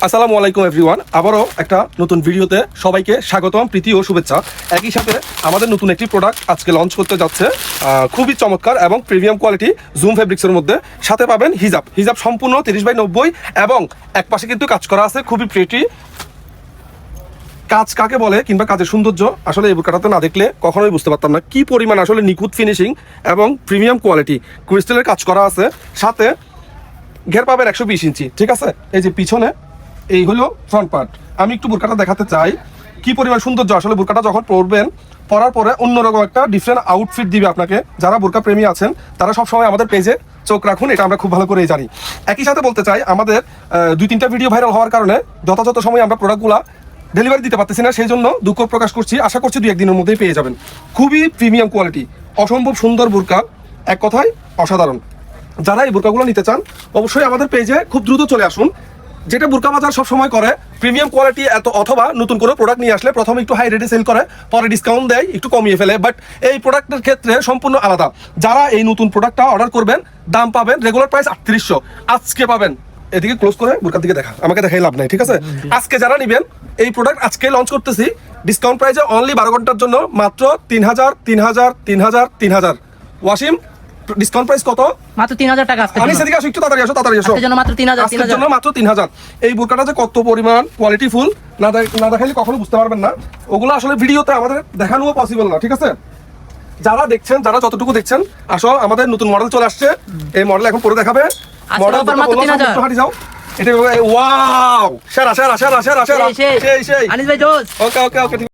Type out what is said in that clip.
আসসালামু আলাইকুম এভরিওয়ান, আবারও একটা নতুন ভিডিওতে সবাইকে স্বাগতম, প্রীতি ও শুভেচ্ছা। একই সাথে আমাদের নতুন একটি প্রোডাক্ট আজকে লঞ্চ করতে যাচ্ছে, খুবই চমৎকার এবং প্রিমিয়াম কোয়ালিটি জুম ফেব্রিক্সের মধ্যে। সাথে পাবেন হিজাব সম্পূর্ণ 30x90 এবং এক পাশে কিন্তু কাজ করা আছে, খুবই প্রিটি। কাজ কাকে বলে কিংবা কাজের সৌন্দর্য আসলে এই বোরকাটাতে না দেখলে কখনোই বুঝতে পারতাম না কি পরিমাণ আসলে নিখুঁত ফিনিশিং এবং প্রিমিয়াম কোয়ালিটি ক্রিস্টালের কাজ করা আছে। সাথে ঘের পাবেন 120 ইঞ্চি, ঠিক আছে। এই যে পিছনে এই হলো ফ্রন্ট পার্ট। আমি একটু বোরকাটা দেখাতে চাই কি পরিমাণ সৌন্দর্য। আসলে বোরকাটা যখন পরবেন, পরার পরে অন্যরকম একটা ডিফারেন্ট আউটফিট দিবে আপনাকে। যারা বোরকা প্রেমী আছেন তারা সবসময় আমাদের পেজে চোখ রাখুন, এটা আমরা খুব ভালো করেই জানি। একই সাথে বলতে চাই, আমাদের 2-3টা ভিডিও ভাইরাল হওয়ার কারণে যথাযথ সময় আমরা প্রোডাক্টগুলো ডেলিভারি দিতে পারতেছি না, সেই জন্য দুঃখ প্রকাশ করছি। আশা করছি 2-1 দিনের মধ্যেই পেয়ে যাবেন। খুবই প্রিমিয়াম কোয়ালিটি, অসম্ভব সুন্দর বোরকা, এক কথায় অসাধারণ। যারা এই বোরকাগুলো নিতে চান অবশ্যই আমাদের পেজে খুব দ্রুত চলে আসুন। যেটা বোরকা বাজার সবসময় করে, প্রিমিয়াম কোয়ালিটি এত অথবা নতুন কোনো প্রোডাক্ট নিয়ে আসলে প্রথমে একটু হাই রেটে সেল করে, পরে ডিসকাউন্ট দেয়, একটু কমিয়ে ফেলে। বাট এই প্রোডাক্টের ক্ষেত্রে সম্পূর্ণ আলাদা। যারা এই নতুন প্রোডাক্টটা অর্ডার করবেন, দাম পাবেন রেগুলার প্রাইস 3800, আজকে পাবেন। এদিকে ক্লোজ করে বোরকার দিকে দেখা, আমাকে দেখাই লাভ নাই, ঠিক আছে। আজকে যারা নেবেন এই প্রোডাক্ট আজকে লঞ্চ করতেছি ডিসকাউন্ট প্রাইসে, অনলি 12 ঘন্টার জন্য মাত্র 3000। ওয়াসিম, ডিসকাউন্ট প্রাইস কত? মাত্র 3000 টাকা। আমি সেদিকে আসো, একটু তাড়াতাড়ি আসো। আজকের জন্য মাত্র 3000। আজকের জন্য মাত্র 3000। এই বোরকাটা যে কত পরিমাণ কোয়ালিটি ফুল, না দেখাইলে কখনো বুঝতে পারবেন না। ওগুলো আসলে ভিডিওতে আমাদের দেখানোও পসিবল না, ঠিক আছে। যারা দেখছেন, যারা যতটুকু দেখছেন, আসো, আমাদের নতুন মডেল চলে আসছে। এই মডেল এখন পরে দেখাবে। মডেল মাত্র 3000। হাঁটি যাও। এটা ওয়াও, সেরা। সেই আনিস ভাই জোস। ওকে, ঠিক আছে।